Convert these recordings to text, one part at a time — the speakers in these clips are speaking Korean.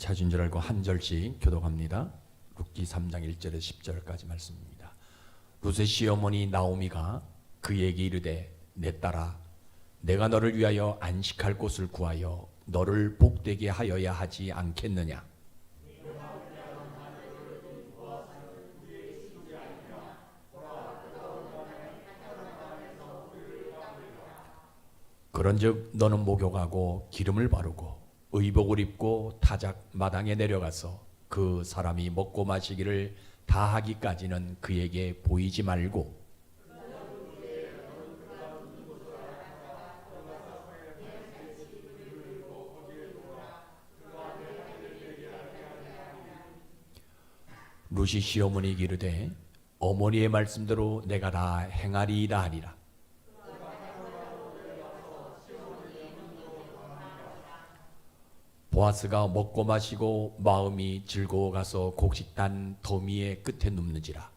찾은 줄 알고 한 절씩 교독합니다. 룻기 3장 1절에서 10절까지 말씀입니다. 룻의 시어머니 나오미가 그에게 이르되 내 딸아 내가 너를 위하여 안식할 곳을 구하여 너를 복되게 하여야 하지 않겠느냐. 그런즉 너는 목욕하고 기름을 바르고 의복을 입고 타작 마당에 내려가서 그 사람이 먹고 마시기를 다 하기까지는 그에게 보이지 말고 룻이 시어머니에게 이르되 어머니의 말씀대로 내가 다 행하리이다 하니라. 보아스가 먹고 마시고 마음이 즐거워 가서 곡식단 더미의 끝에 눕는지라.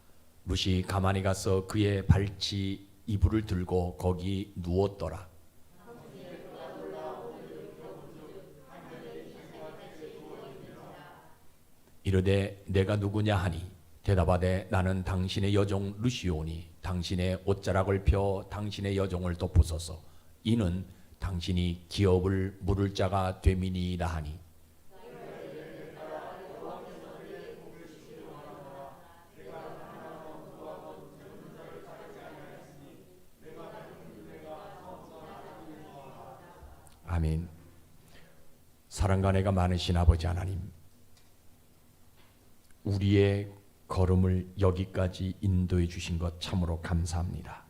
룻이 가만히 가서 그의 발치 이불을 들고 거기 누웠더라. 이르되 내가 누구냐 하니 대답하되 나는 당신의 여종 룻이오니 당신의 옷자락을 펴 당신의 여종을 덮으소서. 이는 당신이 기업을 물을 자가 됨이니이다 하니 아멘. 사랑과 은혜가 많으신 아버지 하나님, 우리의 걸음을 여기까지 인도해 주신 것 참으로 감사합니다.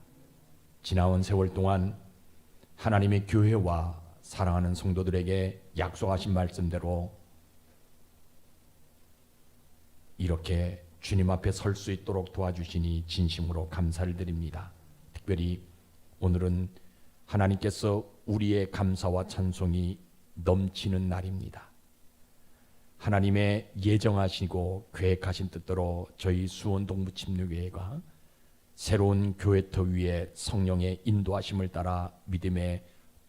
지나온 세월 동안 하나님의 교회와 사랑하는 성도들에게 약속하신 말씀대로 이렇게 주님 앞에 설 수 있도록 도와주시니 진심으로 감사를 드립니다. 특별히 오늘은 하나님께서 우리의 감사와 찬송이 넘치는 날입니다. 하나님의 예정하시고 계획하신 뜻대로 저희 수원동부침례교회가 새로운 교회터 위에 성령의 인도하심을 따라 믿음의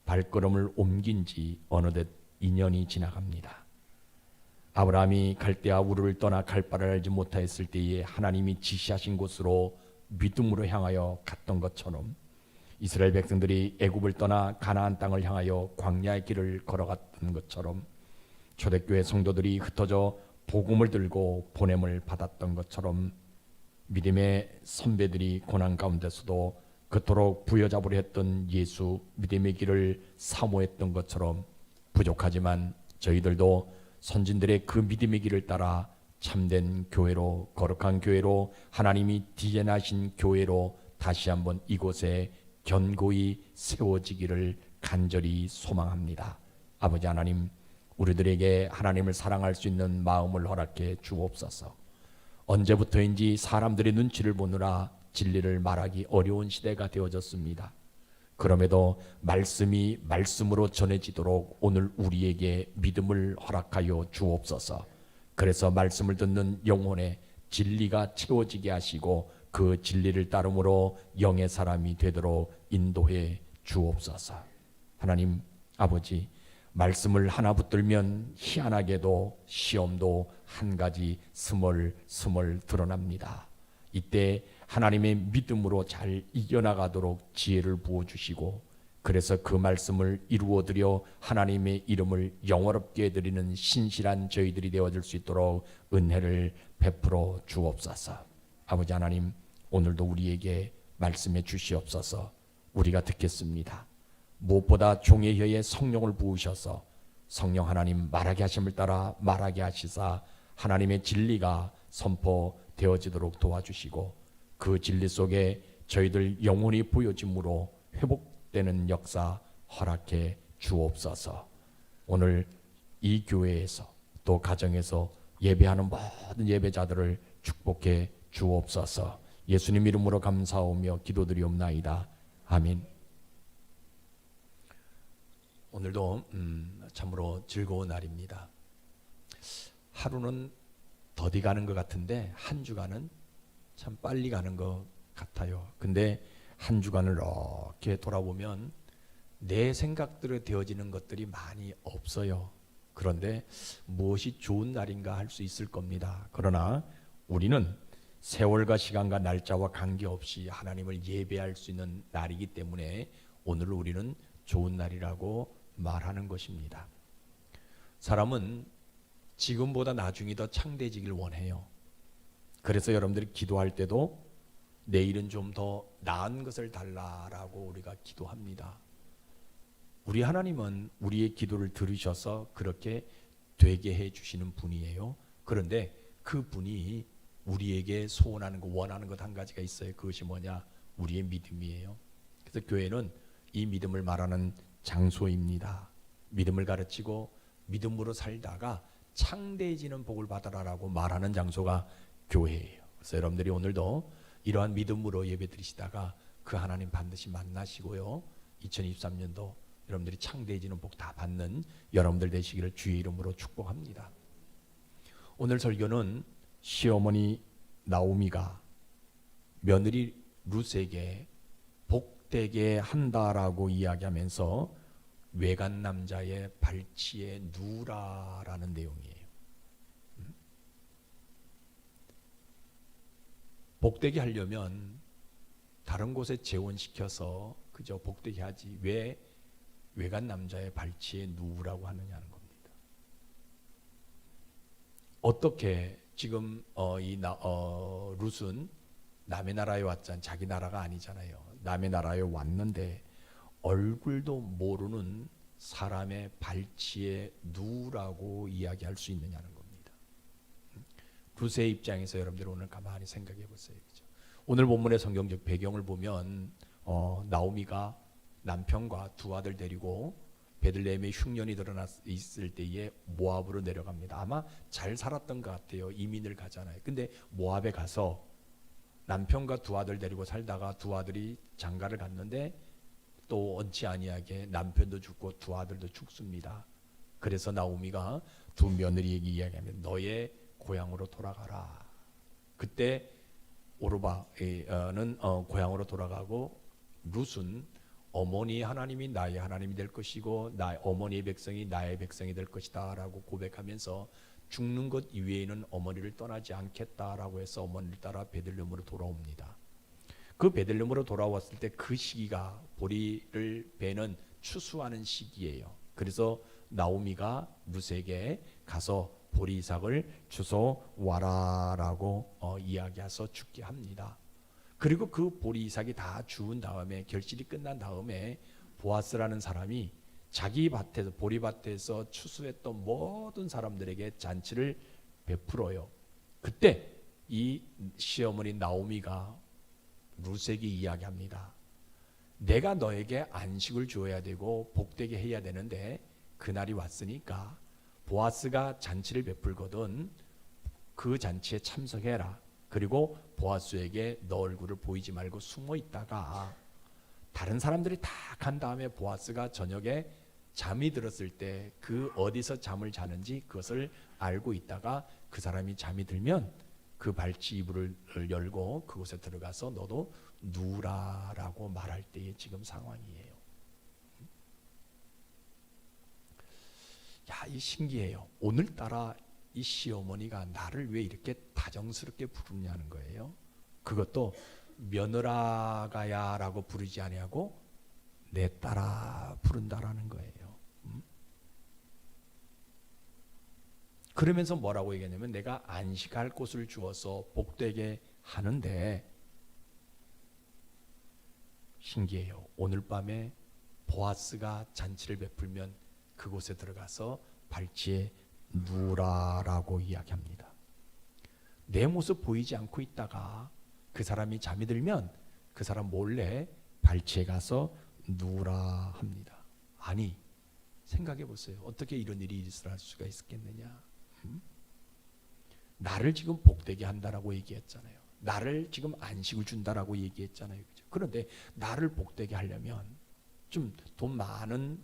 발걸음을 옮긴 지 어느덧 2년이 지나갑니다. 아브라함이 갈대아 우르를 떠나 갈 바를 알지 못하였을 때에 하나님이 지시하신 곳으로 믿음으로 향하여 갔던 것처럼 이스라엘 백성들이 애굽을 떠나 가나안 땅을 향하여 광야의 길을 걸어갔던 것처럼 초대교회 성도들이 흩어져 복음을 들고 보냄을 받았던 것처럼 믿음의 선배들이 고난 가운데서도 그토록 부여잡으려 했던 예수 믿음의 길을 사모했던 것처럼 부족하지만 저희들도 선진들의 그 믿음의 길을 따라 참된 교회로, 거룩한 교회로, 하나님이 디자인하신 교회로 다시 한번 이곳에 견고히 세워지기를 간절히 소망합니다. 아버지 하나님, 우리들에게 하나님을 사랑할 수 있는 마음을 허락해 주옵소서. 언제부터인지 사람들의 눈치를 보느라 진리를 말하기 어려운 시대가 되어졌습니다. 그럼에도 말씀이 말씀으로 전해지도록 오늘 우리에게 믿음을 허락하여 주옵소서. 그래서 말씀을 듣는 영혼의 진리가 채워지게 하시고 그 진리를 따름으로 영의 사람이 되도록 인도해 주옵소서. 하나님 아버지, 말씀을 하나 붙들면 희한하게도 시험도 한 가지 스멀스멀 드러납니다. 이때 하나님의 믿음으로 잘 이겨나가도록 지혜를 부어주시고 그래서 그 말씀을 이루어드려 하나님의 이름을 영화롭게 드리는 신실한 저희들이 되어질 수 있도록 은혜를 베풀어 주옵소서. 아버지 하나님, 오늘도 우리에게 말씀해 주시옵소서. 우리가 듣겠습니다. 무엇보다 종의 혀에 성령을 부으셔서 성령 하나님 말하게 하심을 따라 말하게 하시사 하나님의 진리가 선포되어지도록 도와주시고 그 진리 속에 저희들 영혼이 보여짐으로 회복되는 역사 허락해 주옵소서. 오늘 이 교회에서 또 가정에서 예배하는 모든 예배자들을 축복해 주옵소서. 예수님 이름으로 감사하며 기도드리옵나이다. 아멘. 오늘도 참으로 즐거운 날입니다. 하루는 더디 가는 것 같은데 한 주간은 참 빨리 가는 것 같아요. 근데 한 주간을 이렇게 돌아보면 내 생각대로 되어지는 것들이 많이 없어요. 그런데 무엇이 좋은 날인가 할 수 있을 겁니다. 그러나 우리는 세월과 시간과 날짜와 관계없이 하나님을 예배할 수 있는 날이기 때문에 오늘 우리는 좋은 날이라고 말하는 것입니다. 사람은 지금보다 나중이 더 창대해지길 원해요. 그래서 여러분들이 기도할 때도 내일은 좀 더 나은 것을 달라라고 우리가 기도합니다. 우리 하나님은 우리의 기도를 들으셔서 그렇게 되게 해주시는 분이에요. 그런데 그 분이 우리에게 소원하는 것, 원하는 것 한 가지가 있어요. 그것이 뭐냐? 우리의 믿음이에요. 그래서 교회는 이 믿음을 말하는 장소입니다. 믿음을 가르치고 믿음으로 살다가 창대해지는 복을 받아라라고 말하는 장소가 교회예요. 그래서 여러분들이 오늘도 이러한 믿음으로 예배 드리시다가 그 하나님 반드시 만나시고요. 2023년도 여러분들이 창대해지는 복 다 받는 여러분들 되시기를 주의 이름으로 축복합니다. 오늘 설교는 시어머니 나오미가 며느리 룻에게 복되게 한다라고 이야기하면서 외간 남자의 발치에 누라라는 내용이에요. 복되게 하려면 다른 곳에 재혼시켜서 그저 복되게 하지 왜 외간 남자의 발치에 누우라고 하느냐는 겁니다. 어떻게 지금 룻은 남의 나라에 왔잖아요. 자기 나라가 아니잖아요. 남의 나라에 왔는데 얼굴도 모르는 사람의 발치에 누우라고 이야기할 수 있느냐는 겁니다. 룻의 입장에서 여러분들 오늘 가만히 생각해 보세요. 그렇죠? 오늘 본문의 성경적 배경을 보면 나오미가 남편과 두 아들 데리고 베들레헴에 흉년이 드러났 있을 때에 모압으로 내려갑니다. 아마 잘 살았던 것 같아요. 이민을 가잖아요. 근데 모압에 가서 남편과 두 아들 데리고 살다가 두 아들이 장가를 갔는데 또 원치 아니하게 남편도 죽고 두 아들도 죽습니다. 그래서 나오미가 두 며느리에게 이야기하면 너의 고향으로 돌아가라. 그때 오르바는 고향으로 돌아가고 룻은 어머니의 하나님이 나의 하나님이 될 것이고 어머니의 백성이 나의 백성이 될 것이다 라고 고백하면서 죽는 것 이외에는 어머니를 떠나지 않겠다라고 해서 어머니를 따라 베들레헴으로 돌아옵니다. 그 베들레헴으로 돌아왔을 때 그 시기가 보리를 베는 추수하는 시기예요. 그래서 나오미가 룻에게 가서 보리 이삭을 주워 와라라고 이야기해서 죽게 합니다. 그리고 그 보리 이삭이 다 주운 다음에 결실이 끝난 다음에 보아스라는 사람이 자기 밭에서 보리밭에서 추수했던 모든 사람들에게 잔치를 베풀어요. 그때 이 시어머니 나오미가 룻에게 이야기합니다. 내가 너에게 안식을 주어야 되고 복되게 해야 되는데 그날이 왔으니까 보아스가 잔치를 베풀거든 그 잔치에 참석해라. 그리고 보아스에게 너 얼굴을 보이지 말고 숨어 있다가 다른 사람들이 다 간 다음에 보아스가 저녁에 잠이 들었을 때 그 어디서 잠을 자는지 그것을 알고 있다가 그 사람이 잠이 들면 그 발치 이불을 열고 그곳에 들어가서 너도 누우라라고 말할 때의 지금 상황이에요. 야, 이 신기해요. 오늘따라 이 시어머니가 나를 왜 이렇게 다정스럽게 부르냐는 거예요. 그것도 며느라가야라고 부르지 아니하고 내 딸아 부른다라는 거예요. 그러면서 뭐라고 얘기하냐면 내가 안식할 곳을 주어서 복되게 하는데 신기해요. 오늘 밤에 보아스가 잔치를 베풀면 그곳에 들어가서 발치에 누우라라고 이야기합니다. 내 모습 보이지 않고 있다가 그 사람이 잠이 들면 그 사람 몰래 발치에 가서 누우라 합니다. 아니 생각해 보세요. 어떻게 이런 일이 있을 수가 있겠느냐. 나를 지금 복되게 한다라고 얘기했잖아요. 나를 지금 안식을 준다라고 얘기했잖아요. 그죠? 그런데 나를 복되게 하려면 좀 돈 많은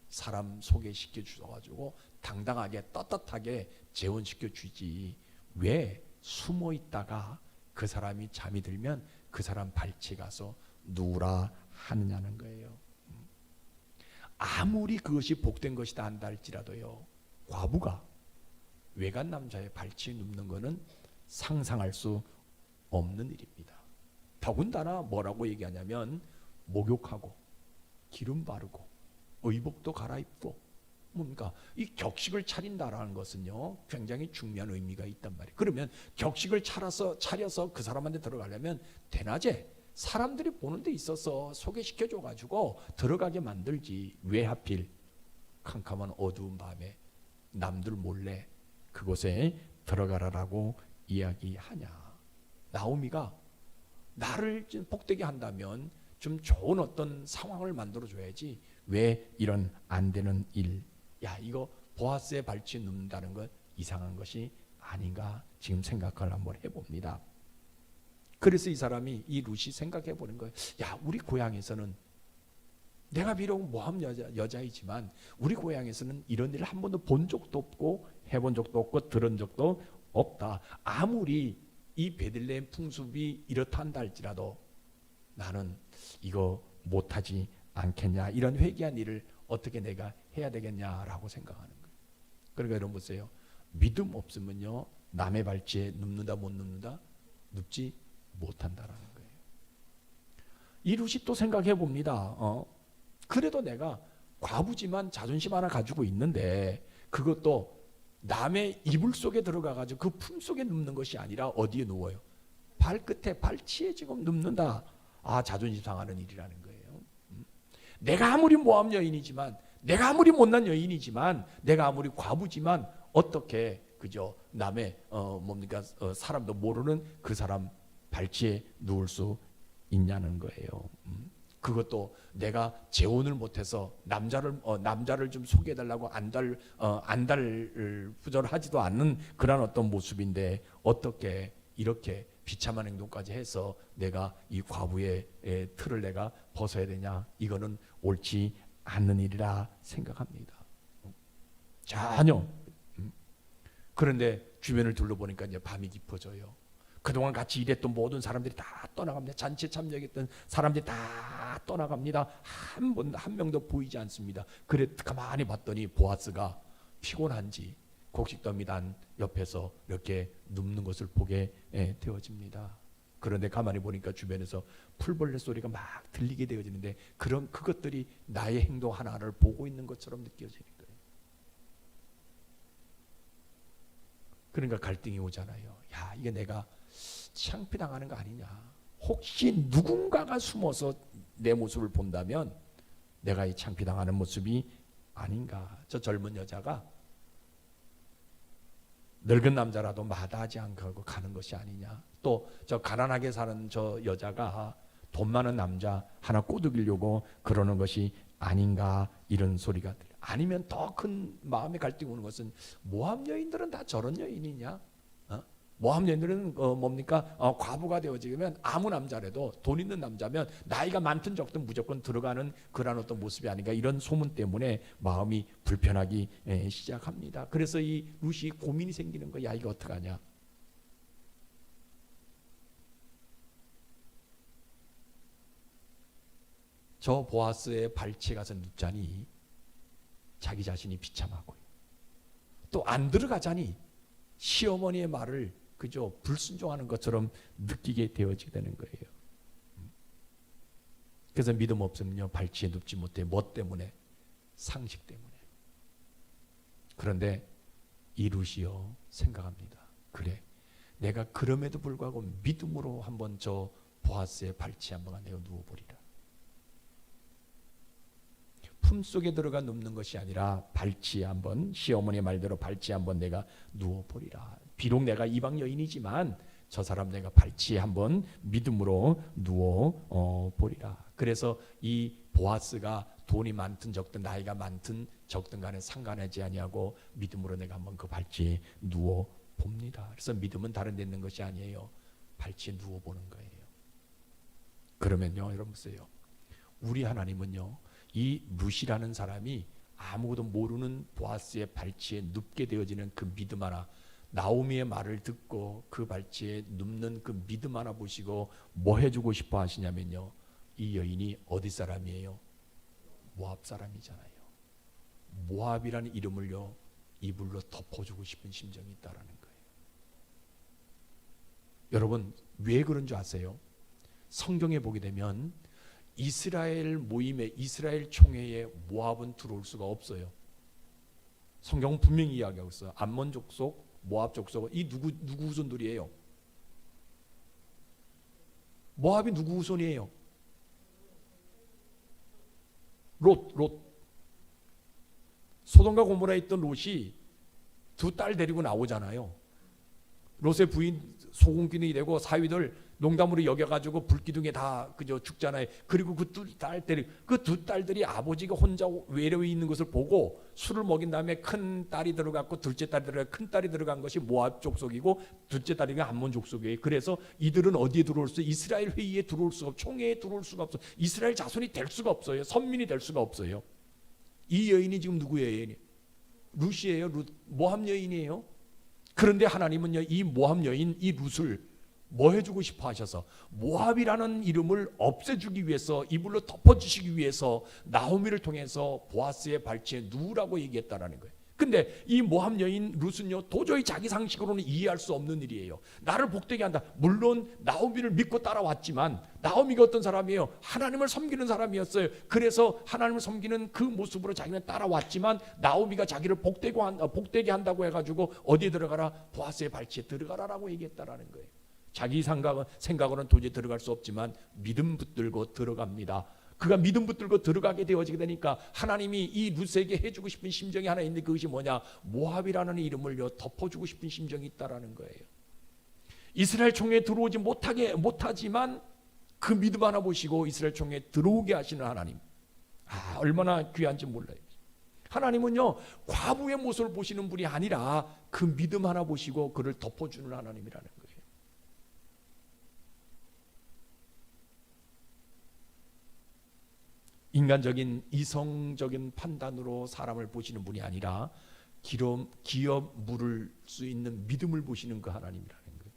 사람 소개시켜 주셔가지고 당당하게 떳떳하게 재혼시켜 주지 왜 숨어 있다가 그 사람이 잠이 들면 그 사람 발치에 가서 누우라 하느냐는 거예요. 아무리 그것이 복된 것이다 한다 할지라도요, 과부가 외간 남자의 발치에 눕는 것은 상상할 수 없는 일입니다. 더군다나 뭐라고 얘기하냐면 목욕하고 기름 바르고 의복도 갈아입고 뭡니까? 이 격식을 차린다라는 것은요 굉장히 중요한 의미가 있단 말이에요. 그러면 격식을 차려서 그 사람한테 들어가려면 대낮에 사람들이 보는 데 있어서 소개시켜줘 가지고 들어가게 만들지, 왜 하필 캄캄한 어두운 밤에 남들 몰래 그곳에 들어가라라고 이야기하냐. 나오미가 나를 복되게 한다면 좀 좋은 어떤 상황을 만들어줘야지 왜 이런 안 되는 일, 야 이거 보아스의 발치에 눕는다는 건 이상한 것이 아닌가 지금 생각을 한번 해봅니다. 그래서 이 사람이, 이 룻이 생각해 보는 거예요. 야 우리 고향에서는 내가 비록 모함 여자이지만 우리 고향에서는 이런 일을 한 번도 본 적도 없고 해본 적도 없고 들은 적도 없다. 아무리 이 베들레헴 풍습이 이렇다 한다 할지라도 나는 이거 못하지 않겠냐, 이런 회개한 일을 어떻게 내가 해야 되겠냐라고 생각하는 거예요. 그러니까 여러분 보세요. 믿음 없으면요 남의 발치에 눕는다 못 눕는다? 눕지 못한다라는 거예요. 이 룻이 또 생각해 봅니다. 그래도 내가 과부지만 자존심 하나 가지고 있는데 그것도 남의 이불 속에 들어가 가지고 그 품 속에 눕는 것이 아니라 어디에 누워요? 발끝에, 발치에 지금 눕는다. 아, 자존심 상하는 일이라는 거예요. 내가 아무리 모함 여인이지만, 내가 아무리 못난 여인이지만, 내가 아무리 과부지만 어떻게 그저 남의 사람도 모르는 그 사람 발치에 누울 수 있냐는 거예요. 그것도 내가 재혼을 못해서 남자를 좀 소개해달라고 안달부절하지도 않는 그런 어떤 모습인데 어떻게 이렇게 비참한 행동까지 해서 내가 이 과부의 틀을 내가 벗어야 되냐? 이거는 옳지 않는 일이라 생각합니다. 전혀. 그런데 주변을 둘러보니까 이제 밤이 깊어져요. 그동안 같이 일했던 모든 사람들이 다 떠나갑니다. 잔치에 참여했던 사람들이 다 떠나갑니다. 한 명도 보이지 않습니다. 그래 가만히 봤더니 보아스가 피곤한지 곡식더미단 옆에서 이렇게 눕는 것을 보게 되어집니다. 그런데 가만히 보니까 주변에서 풀벌레 소리가 막 들리게 되어지는데 그것들이 나의 행동 하나를 보고 있는 것처럼 느껴지는 거예요. 그러니까 갈등이 오잖아요. 야, 이게 내가 창피당하는 거 아니냐. 혹시 누군가가 숨어서 내 모습을 본다면 내가 이 창피당하는 모습이 아닌가. 저 젊은 여자가 늙은 남자라도 마다하지 않고 가는 것이 아니냐. 또 저 가난하게 사는 저 여자가 돈 많은 남자 하나 꼬드기려고 그러는 것이 아닌가, 이런 소리가 들려요. 아니면 더 큰 마음의 갈등이 오는 것은 모함 여인들은 다 저런 여인이냐? 모함 여인들은 과부가 되어지면 아무 남자라도 돈 있는 남자면 나이가 많든 적든 무조건 들어가는 그런 어떤 모습이 아닌가, 이런 소문 때문에 마음이 불편하기 시작합니다. 그래서 이 룻이 고민이 생기는 거야. 이거 어떡하냐? 저 보아스의 발치에 가서 눕자니 자기 자신이 비참하고요. 또 안 들어가자니 시어머니의 말을 그저 불순종하는 것처럼 느끼게 되어지게 되는 거예요. 그래서 믿음 없으면요 발치에 눕지 못해. 뭐 때문에? 상식 때문에. 그런데 이 룻이요 생각합니다. 그래, 내가 그럼에도 불구하고 믿음으로 한번 저 보아스의 발치에 한번 내가 누워보리라. 품속에 들어가 눕는 것이 아니라 발치에 한번, 시어머니의 말대로 발치에 한번 내가 누워보리라. 비록 내가 이방 여인이지만 저 사람 내가 발치에 한번 믿음으로 누워보리라. 그래서 이 보아스가 돈이 많든 적든 나이가 많든 적든 간에 상관하지 아니하고 믿음으로 내가 한번 그 발치에 누워봅니다. 그래서 믿음은 다른 데 있는 것이 아니에요. 발치에 누워보는 거예요. 그러면요 여러분 보세요. 우리 하나님은요 이 룻이라는 사람이 아무것도 모르는 보아스의 발치에 눕게 되어지는 그 믿음 하나, 나오미의 말을 듣고 그 발치에 눕는 그 믿음 하나 보시고 뭐 해주고 싶어 하시냐면요, 이 여인이 어디 사람이에요? 모압 사람이잖아요. 모압이라는 이름을요 이불로 덮어주고 싶은 심정이 있다라는 거예요. 여러분 왜 그런 줄 아세요? 성경에 보게 되면 이스라엘 모임에 이스라엘 총회에 모압은 들어올 수가 없어요. 성경은 분명히 이야기하고 있어요. 암몬 족속, 모압 족속 이 누구 후손들이에요? 모압이 누구 후손이에요? 롯. 소돔과 고모라에 있던 롯이 두 딸 데리고 나오잖아요. 롯의 부인 소금기둥이 되고 사위들 농담으로 여겨가지고 불기둥에 다 그저 죽잖아요. 그리고 그 두 딸들이 아버지가 혼자 외로이 있는 것을 보고 술을 먹인 다음에 큰 딸이 들어갔고 둘째 딸이 들어가 큰 딸이 들어간 것이 모압 족속이고 둘째 딸이 암몬 족속이에요. 그래서 이들은 어디에 들어올 수? 이스라엘 회의에 들어올 수가 없어. 총회에 들어올 수가 없어. 이스라엘 자손이 될 수가 없어요. 선민이 될 수가 없어요. 이 여인이 지금 누구 여인이에요? 룻이에요. 룻 모압 여인이에요. 그런데 하나님은요 이 모압 여인 이 룻을 뭐 해주고 싶어 하셔서 모압이라는 이름을 없애주기 위해서 이불로 덮어주시기 위해서 나오미를 통해서 보아스의 발치에 누우라고 얘기했다라는 거예요. 근데 이 모압 여인 룻은요 도저히 자기 상식으로는 이해할 수 없는 일이에요. 나를 복되게 한다. 물론 나오미를 믿고 따라왔지만 나오미가 어떤 사람이에요? 하나님을 섬기는 사람이었어요. 그래서 하나님을 섬기는 그 모습으로 자기는 따라왔지만 나오미가 자기를 복되게 한다고 해가지고 어디에 들어가라? 보아스의 발치에 들어가라라고 얘기했다라는 거예요. 자기 생각으로는 도저히 들어갈 수 없지만 믿음 붙들고 들어갑니다. 그가 믿음 붙들고 들어가게 되어지게 되니까 하나님이 이 룻에게 해주고 싶은 심정이 하나 있는데 그것이 뭐냐? 모압이라는 이름을요 덮어주고 싶은 심정이 있다라는 거예요. 이스라엘 총회에 들어오지 못하지만 그 믿음 하나 보시고 이스라엘 총회에 들어오게 하시는 하나님. 얼마나 귀한지 몰라요. 하나님은요 과부의 모습을 보시는 분이 아니라 그 믿음 하나 보시고 그를 덮어주는 하나님이라는 거예요. 인간적인 이성적인 판단으로 사람을 보시는 분이 아니라 기업 물을 수 있는 믿음을 보시는 그 하나님이라는 거예요.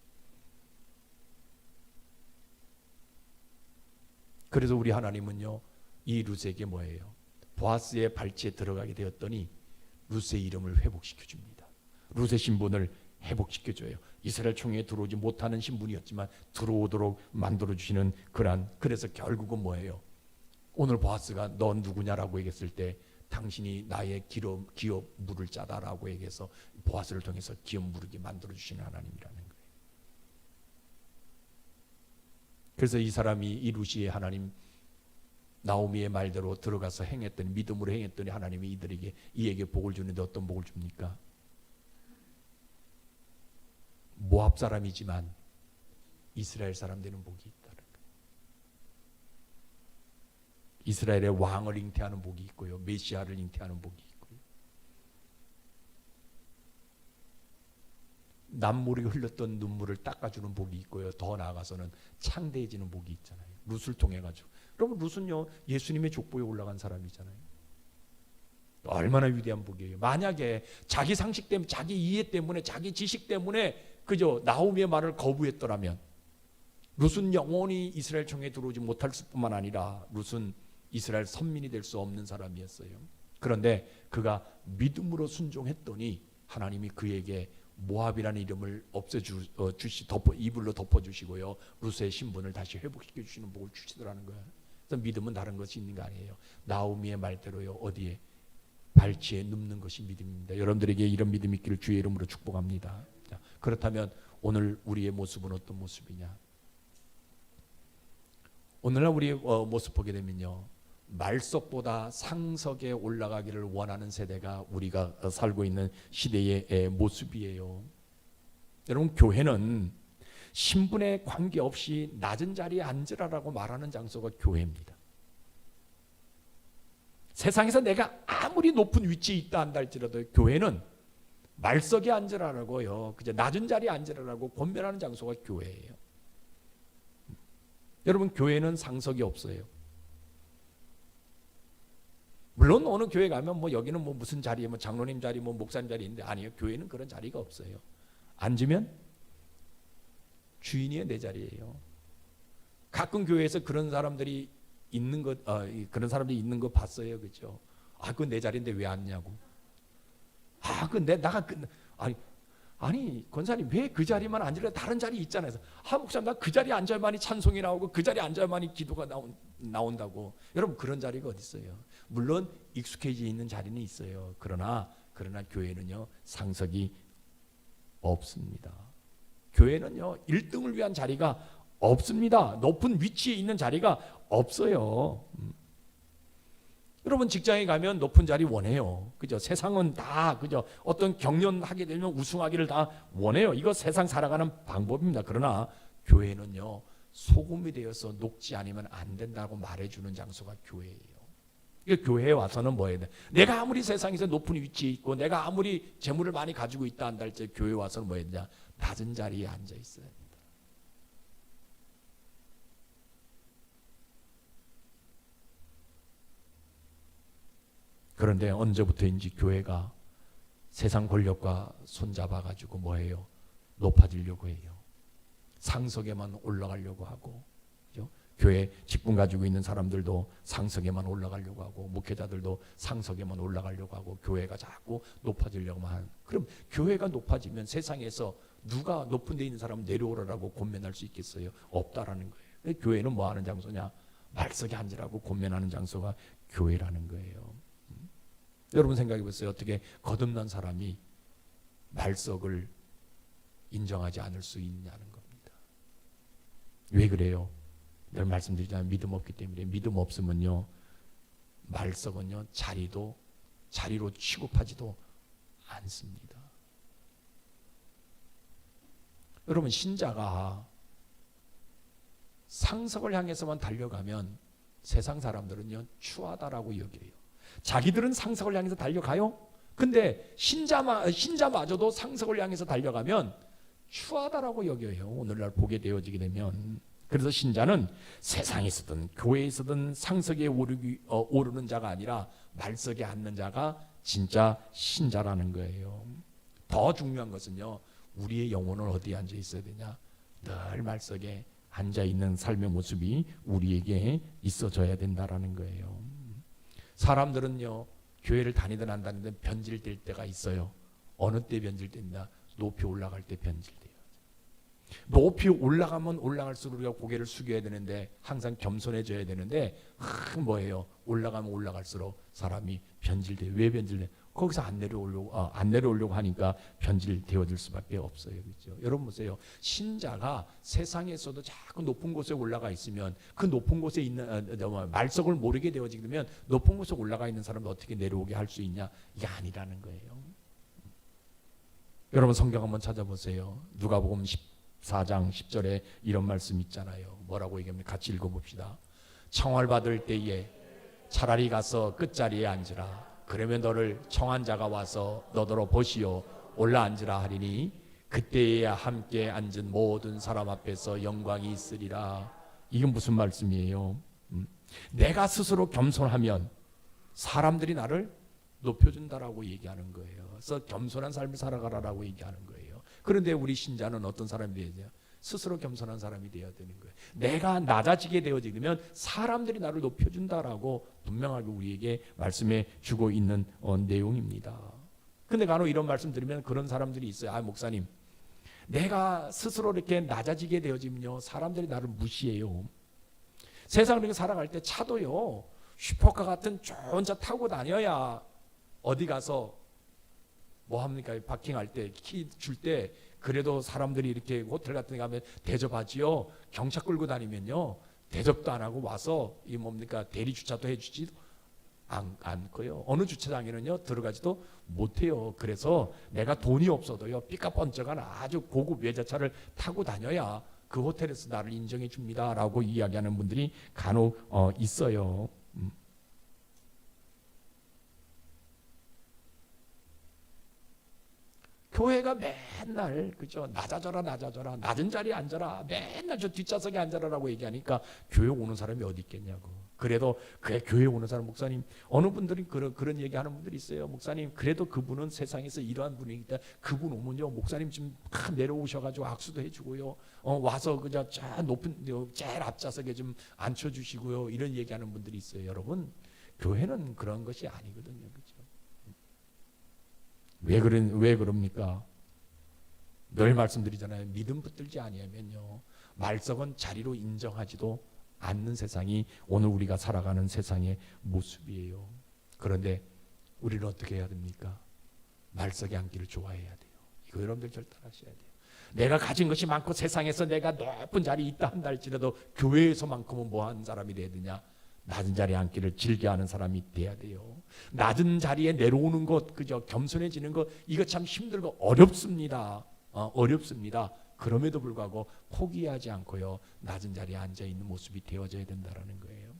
그래서 우리 하나님은요 이 룻에게 뭐예요? 보아스의 발치에 들어가게 되었더니 룻의 이름을 회복시켜 줍니다. 룻의 신분을 회복시켜줘요. 이스라엘 총회에 들어오지 못하는 신분이었지만 들어오도록 만들어주시는 그래서 결국은 뭐예요? 오늘 보아스가 넌 누구냐라고 얘기했을 때 당신이 나의 기업 물을 짜다라고 얘기해서 보아스를 통해서 기업 물게 만들어주시는 하나님이라는 거예요. 그래서 이 사람이 이 룻이 하나님 나오미의 말대로 들어가서 행했더니 믿음으로 행했더니 하나님이 이에게 복을 주는데 어떤 복을 줍니까? 모압 사람이지만 이스라엘 사람 되는 복이 있다는 거예요. 이스라엘의 왕을 잉태하는 복이 있고요. 메시아를 잉태하는 복이 있고요. 남모르게 흘렸던 눈물을 닦아주는 복이 있고요. 더 나아가서는 창대해지는 복이 있잖아요. 룻을 통해 가지고. 여러분 룻은요 예수님의 족보에 올라간 사람이잖아요. 얼마나 위대한 복이에요. 만약에 자기 상식 때문에 자기 이해 때문에 자기 지식 때문에 그저 나오미의 말을 거부했더라면 룻은 영원히 이스라엘 총회에 들어오지 못할 뿐만 아니라 룻은 이스라엘 선민이 될 수 없는 사람이었어요. 그런데 그가 믿음으로 순종했더니 하나님이 그에게 모압이라는 이름을 이불로 덮어주시고요. 룻의 신분을 다시 회복시켜 주시는 복을 주시더라는 거예요. 그래서 믿음은 다른 것이 있는 거 아니에요. 나오미의 말대로요. 어디에? 발치에 눕는 것이 믿음입니다. 여러분들에게 이런 믿음이 있기를 주의 이름으로 축복합니다. 자, 그렇다면 오늘 우리의 모습은 어떤 모습이냐? 오늘날 우리의 모습 보게 되면요. 말석보다 상석에 올라가기를 원하는 세대가 우리가 살고 있는 시대의 모습이에요. 여러분 교회는 신분에 관계없이 낮은 자리에 앉으라라고 말하는 장소가 교회입니다. 세상에서 내가 아무리 높은 위치에 있다 한다 할지라도 교회는 말석에 앉으라라고요. 그저 낮은 자리에 앉으라라고 권면하는 장소가 교회예요. 여러분 교회는 상석이 없어요. 물론 어느 교회 가면 뭐 여기는 뭐 무슨 자리에 뭐 장로님 자리 뭐 목사님 자리 있는데 아니에요. 교회는 그런 자리가 없어요. 앉으면 주인이 내 자리예요. 가끔 교회에서 그런 사람들이 있는 것 봤어요, 그렇죠? 아, 그건 내 자리인데 왜 앉냐고. 아, 그건 나가 아니 권사님 왜 그 자리만 앉으려 다른 자리 있잖아요. 목사님 나 그 자리에 앉아야만이 찬송이 나오고 그 자리에 앉아야만이 기도가 나온다고. 여러분 그런 자리가 어디 있어요? 물론 익숙해져 있는 자리는 있어요. 그러나 교회는요 상석이 없습니다. 교회는요 1등을 위한 자리가 없습니다. 높은 위치에 있는 자리가 없어요. 여러분 직장에 가면 높은 자리 원해요. 그죠? 세상은 다 그죠? 어떤 경연하게 되면 우승하기를 다 원해요. 이거 세상 살아가는 방법입니다. 그러나 교회는요 소금이 되어서 녹지 않으면 안 된다고 말해주는 장소가 교회예요. 그러니까 교회에 와서는 뭐 해야 돼? 내가 아무리 세상에서 높은 위치에 있고 내가 아무리 재물을 많이 가지고 있다 한다 할지 교회에 와서는 뭐 해야 되냐? 낮은 자리에 앉아 있어야 돼. 그런데 언제부터인지 교회가 세상 권력과 손잡아가지고 뭐해요? 높아지려고 해요. 상석에만 올라가려고 하고, 그죠? 교회 직분 가지고 있는 사람들도 상석에만 올라가려고 하고, 목회자들도 상석에만 올라가려고 하고, 교회가 자꾸 높아지려고만 하는. 그럼 교회가 높아지면 세상에서 누가 높은 데 있는 사람 내려오라고 권면할 수 있겠어요? 없다라는 거예요. 교회는 뭐 하는 장소냐? 말석에 앉으라고 권면하는 장소가 교회라는 거예요. 여러분 생각해 보세요. 어떻게 거듭난 사람이 말석을 인정하지 않을 수 있냐는 겁니다. 왜 그래요? 늘 말씀드리잖아요. 믿음 없기 때문에. 믿음 없으면요 말석은요 자리로 취급하지도 않습니다. 여러분 신자가 상석을 향해서만 달려가면 세상 사람들은요 추하다라고 여겨요. 자기들은 상석을 향해서 달려가요. 근데 신자마저도 상석을 향해서 달려가면 추하다라고 여겨요. 오늘날 보게 되어지게 되면. 그래서 신자는 세상에서든 교회에서든 상석에 오르는 자가 아니라 말석에 앉는 자가 진짜 신자라는 거예요. 더 중요한 것은요 우리의 영혼은 어디에 앉아 있어야 되냐? 늘 말석에 앉아 있는 삶의 모습이 우리에게 있어져야 된다라는 거예요. 사람들은요 교회를 다니든 안 다니든 변질될 때가 있어요. 어느 때 변질됩니다. 높이 올라갈 때 변질돼요. 높이 올라가면 올라갈수록 우리가 고개를 숙여야 되는데 항상 겸손해져야 되는데 뭐예요? 올라가면 올라갈수록 사람이 변질돼요. 왜 변질돼요? 거기서 안 내려오려고 하니까 변질되어질 수밖에 없어요. 그렇죠? 여러분 보세요. 신자가 세상에서도 자꾸 높은 곳에 올라가 있으면 그 높은 곳에 있는 말석을 모르게 되어지게 되면 높은 곳에 올라가 있는 사람을 어떻게 내려오게 할 수 있냐? 이게 아니라는 거예요. 여러분 성경 한번 찾아보세요. 누가복음 14장 10절에 이런 말씀 있잖아요. 뭐라고 얘기합니까? 같이 읽어봅시다. 청을 받을 때에 차라리 가서 끝자리에 앉으라. 그러면 너를 청한 자가 와서 너더러 보시오 올라앉으라 하리니 그때에야 함께 앉은 모든 사람 앞에서 영광이 있으리라. 이건 무슨 말씀이에요? 내가 스스로 겸손하면 사람들이 나를 높여준다라고 얘기하는 거예요. 그래서 겸손한 삶을 살아가라라고 얘기하는 거예요. 그런데 우리 신자는 어떤 사람이 되어야 돼요? 스스로 겸손한 사람이 되어야 되는 거예요. 내가 낮아지게 되어지면 사람들이 나를 높여준다라고 분명하게 우리에게 말씀해 주고 있는 내용입니다. 근데 간혹 이런 말씀 드리면 그런 사람들이 있어요. 아 목사님 내가 스스로 이렇게 낮아지게 되어지면요 사람들이 나를 무시해요. 세상을 살아갈 때 차도요 슈퍼카 같은 좋은 차 타고 다녀야 어디 가서 뭐 합니까? 파킹할 때 키 줄 때 그래도 사람들이 이렇게 호텔 같은 데 가면 대접하지요. 경차 끌고 다니면요 대접도 안 하고 와서 이 뭡니까 대리 주차도 해주지 않고요. 어느 주차장에는요 들어가지도 못해요. 그래서 내가 돈이 없어도요 삐까뻔쩍한 아주 고급 외제차를 타고 다녀야 그 호텔에서 나를 인정해 줍니다라고 이야기하는 분들이 간혹 있어요. 교회가 맨날 그죠 낮아져라 낮은 자리에 앉아라 맨날 저 뒷좌석에 앉아라라고 얘기하니까 교회 오는 사람이 어디 있겠냐고. 그래도 그래 교회 오는 사람 목사님 어느 분들이 그런 얘기하는 분들이 있어요. 목사님 그래도 그분은 세상에서 이러한 분이기 때문에 그분 오면요 목사님 좀 내려오셔가지고 악수도 해주고요 와서 그저 저 높은 제일 앞좌석에 좀 앉혀주시고요 이런 얘기하는 분들이 있어요. 여러분 교회는 그런 것이 아니거든요. 그죠? 왜 그럽니까? 늘 말씀드리잖아요. 믿음 붙들지 아니하면요, 말석은 자리로 인정하지도 않는 세상이 오늘 우리가 살아가는 세상의 모습이에요. 그런데 우리는 어떻게 해야 됩니까? 말석에 앉기를 좋아해야 돼요. 이거 여러분들 절단하셔야 돼요. 내가 가진 것이 많고 세상에서 내가 높은 자리에 있다 한다 할지라도 교회에서만큼은 뭐하는 사람이 돼야 되냐? 낮은 자리에 앉기를 즐겨하는 사람이 돼야 돼요. 낮은 자리에 내려오는 것, 그저 겸손해지는 것, 이거 참 힘들고 어렵습니다. 어렵습니다. 그럼에도 불구하고 포기하지 않고요, 낮은 자리에 앉아 있는 모습이 되어져야 된다라는 거예요.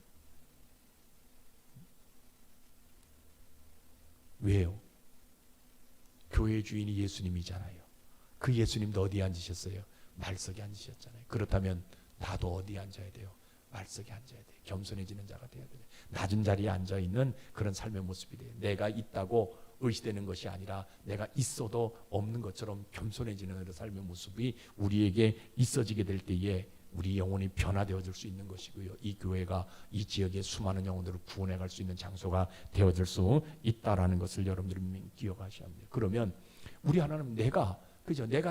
왜요? 교회의 주인이 예수님이잖아요. 그 예수님도 어디에 앉으셨어요? 말석에 앉으셨잖아요. 그렇다면 나도 어디에 앉아야 돼요? 말석에 앉아야 돼요. 겸손해지는 자가 돼야 돼요. 낮은 자리에 앉아 있는 그런 삶의 모습이 돼요. 내가 있다고 의시되는 것이 아니라 내가 있어도 없는 것처럼 겸손해지는 그런 삶의 모습이 우리에게 있어지게 될 때에 우리 영혼이 변화되어질 수 있는 것이고요. 이 교회가 이 지역의 수많은 영혼들을 구원해 갈 수 있는 장소가 되어질 수 있다라는 것을 여러분들이 기억하셔야 합니다. 그러면 우리 하나님, 내가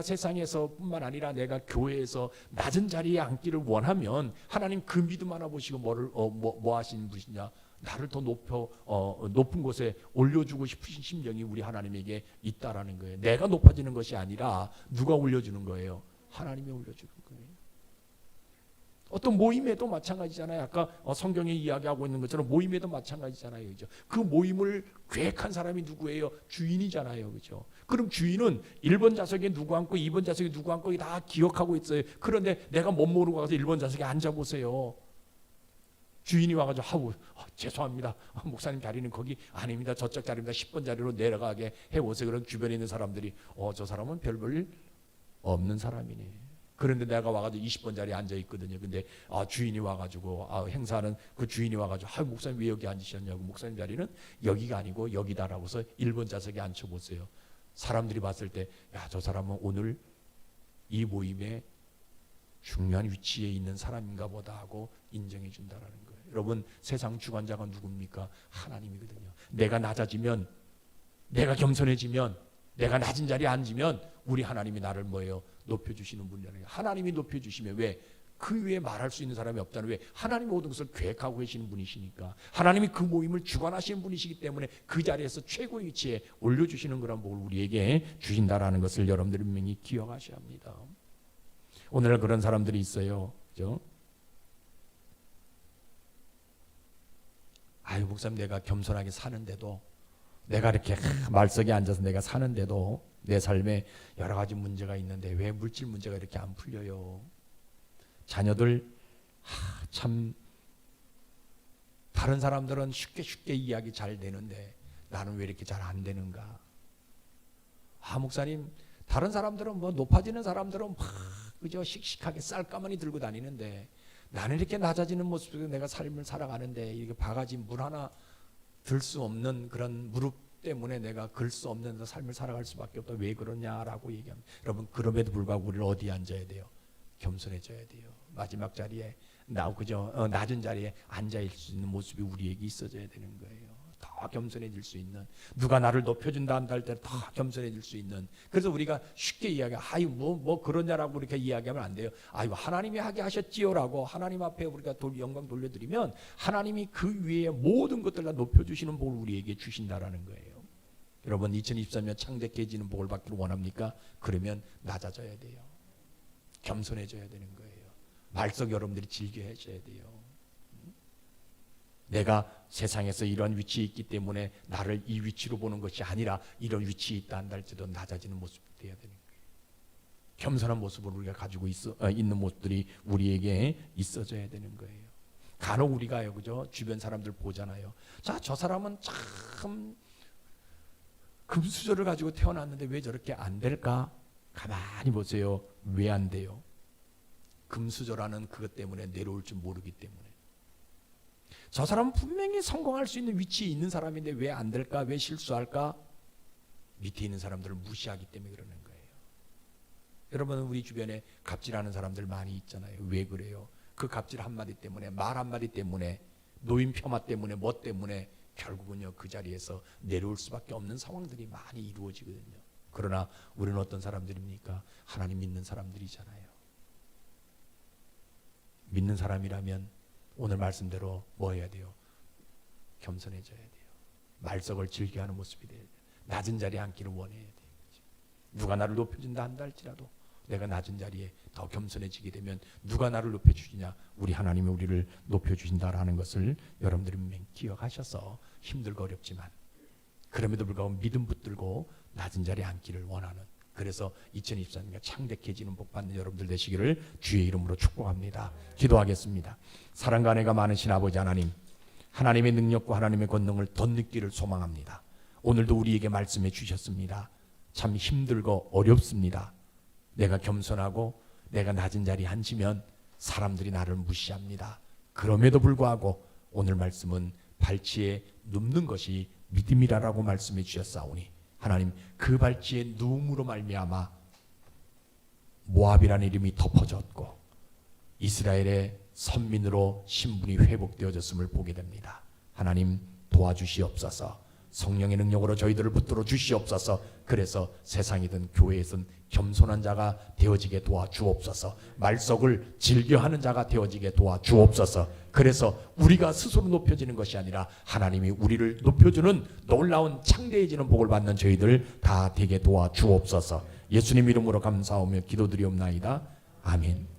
세상에서뿐만 아니라 내가 교회에서 낮은 자리에 앉기를 원하면 하나님 그 믿음 하나 보시고 뭐 하시는 분이냐? 나를 더 높은 곳에 올려주고 싶으신 심정이 우리 하나님에게 있다라는 거예요. 내가 높아지는 것이 아니라 누가 올려주는 거예요? 하나님이 올려주는 거예요. 어떤 모임에도 마찬가지잖아요. 아까 성경에 이야기하고 있는 것처럼 모임에도 마찬가지잖아요. 그죠? 그 모임을 계획한 사람이 누구예요? 주인이잖아요. 그죠? 그럼 주인은 1번 좌석에 누구 앉고 2번 좌석에 누구 앉고 다 기억하고 있어요. 그런데 내가 못 모르고 가서 1번 좌석에 앉아보세요. 주인이 와가지고 죄송합니다. 목사님 자리는 거기 아닙니다. 저쪽 자리입니다. 10번 자리로 내려가게 해보세요. 그럼 주변에 있는 사람들이 저 사람은 별 볼 없는 사람이네. 그런데 내가 와가지고 20번 자리에 앉아 있거든요. 근데 주인이 와가지고 행사하는 그 주인이 와가지고 목사님 왜 여기 앉으셨냐고. 목사님 자리는 여기가 아니고 여기다라고서 1번 좌석에 앉혀보세요. 사람들이 봤을 때 저 사람은 오늘 이 모임에 중요한 위치에 있는 사람인가 보다 하고 인정해 준다라는 거예요. 여러분, 세상 주관자가 누굽니까? 하나님이거든요. 내가 낮아지면, 내가 겸손해지면, 내가 낮은 자리에 앉으면 우리 하나님이 나를 뭐예요? 높여주시는 분이라는 거예요. 하나님이 높여주시면 왜? 그 위에 말할 수 있는 사람이 없다는, 왜? 하나님이 모든 것을 계획하고 계시는 분이시니까. 하나님이 그 모임을 주관하시는 분이시기 때문에 그 자리에서 최고의 위치에 올려주시는 그런 복을 우리에게 주신다라는 것을 여러분들이 분명히 기억하셔야 합니다. 오늘날 그런 사람들이 있어요. 그죠? 목사님, 내가 겸손하게 사는데도, 내가 이렇게 말석에 앉아서 내가 사는데도 내 삶에 여러 가지 문제가 있는데 왜 물질 문제가 이렇게 안 풀려요? 자녀들 참 다른 사람들은 쉽게 이야기 잘 되는데 나는 왜 이렇게 잘 안 되는가? 목사님, 다른 사람들은 뭐 높아지는 사람들은 그저 씩씩하게 쌀가마니 들고 다니는데 나는 이렇게 낮아지는 모습으로 내가 삶을 살아가는데 이렇게 바가지 물 하나 들 수 없는 그런 무릎 때문에 내가 걸 수 없는 삶을 살아갈 수밖에 없다. 왜 그러냐라고 얘기합니다. 여러분, 그럼에도 불구하고 우리는 어디에 앉아야 돼요? 겸손해져야 돼요. 마지막 자리에 그저 낮은 자리에 앉아 있을 수 있는 모습이 우리에게 있어져야 되는 거예요. 더 겸손해질 수 있는, 누가 나를 높여준다 한다 할 때 더 겸손해질 수 있는. 그래서 우리가 쉽게 이야기, 뭐 그러냐라고 이렇게 이야기하면 안 돼요. 하나님이 하게 하셨지요라고 하나님 앞에 우리가 영광 돌려드리면 하나님이 그 위에 모든 것들 다 높여주시는 복을 우리에게 주신다라는 거예요. 여러분, 2023년 창대해지는 복을 받기를 원합니까? 그러면 낮아져야 돼요. 겸손해져야 되는 거예요. 말석 여러분들이 즐겨해줘야 돼요. 내가 세상에서 이런 위치에 있기 때문에 나를 이 위치로 보는 것이 아니라 이런 위치에 있다 한다 할지라도 낮아지는 모습이 되어야 되는 거예요. 겸손한 모습을 우리가 가지고 있는 모습들이 우리에게 있어져야 되는 거예요. 간혹 우리가요, 그죠? 주변 사람들 보잖아요. 저 사람은 참 금수저를 가지고 태어났는데 왜 저렇게 안 될까? 가만히 보세요. 왜 안 돼요? 금수저라는 그것 때문에 내려올 줄 모르기 때문에. 저 사람은 분명히 성공할 수 있는 위치에 있는 사람인데 왜 안 될까? 왜 실수할까? 밑에 있는 사람들을 무시하기 때문에 그러는 거예요. 여러분, 우리 주변에 갑질하는 사람들 많이 있잖아요. 왜 그래요? 그 갑질 한마디 때문에, 말 한마디 때문에 노인 폄하 때문에 뭐 때문에 결국은요 그 자리에서 내려올 수밖에 없는 상황들이 많이 이루어지거든요. 그러나 우리는 어떤 사람들입니까? 하나님 믿는 사람들이잖아요. 믿는 사람이라면 오늘 말씀대로 뭐 해야 돼요? 겸손해져야 돼요. 말석을 즐겨하는 모습이 돼야 돼요. 낮은 자리에 앉기를 원해야 돼요. 누가 나를 높여준다 한다 할지라도 내가 낮은 자리에 더 겸손해지게 되면 누가 나를 높여주시냐? 우리 하나님이 우리를 높여주신다라는 것을 여러분들이 기억하셔서 힘들고 어렵지만 그럼에도 불구하고 믿음 붙들고 낮은 자리에 앉기를 원하는, 그래서 2024년에 창대해지는 복 받는 여러분들 되시기를 주의 이름으로 축복합니다. 기도하겠습니다. 사랑과 은혜가 많으신 아버지 하나님, 하나님의 능력과 하나님의 권능을 덧느끼를 소망합니다. 오늘도 우리에게 말씀해 주셨습니다. 참 힘들고 어렵습니다. 내가 겸손하고 내가 낮은 자리에 앉으면 사람들이 나를 무시합니다. 그럼에도 불구하고 오늘 말씀은 발치에 눕는 것이 믿음이라고 말씀해 주셨사오니 하나님 그 발치에 누움으로 말미암아 모압이라는 이름이 덮어졌고 이스라엘의 선민으로 신분이 회복되어졌음을 보게 됩니다. 하나님 도와주시옵소서. 성령의 능력으로 저희들을 붙들어 주시옵소서. 그래서 세상이든 교회에든 겸손한 자가 되어지게 도와주옵소서. 말석을 즐겨하는 자가 되어지게 도와주옵소서. 그래서 우리가 스스로 높여지는 것이 아니라 하나님이 우리를 높여주는 놀라운 창대해지는 복을 받는 저희들 다 되게 도와주옵소서. 예수님 이름으로 감사하며 기도드리옵나이다. 아멘.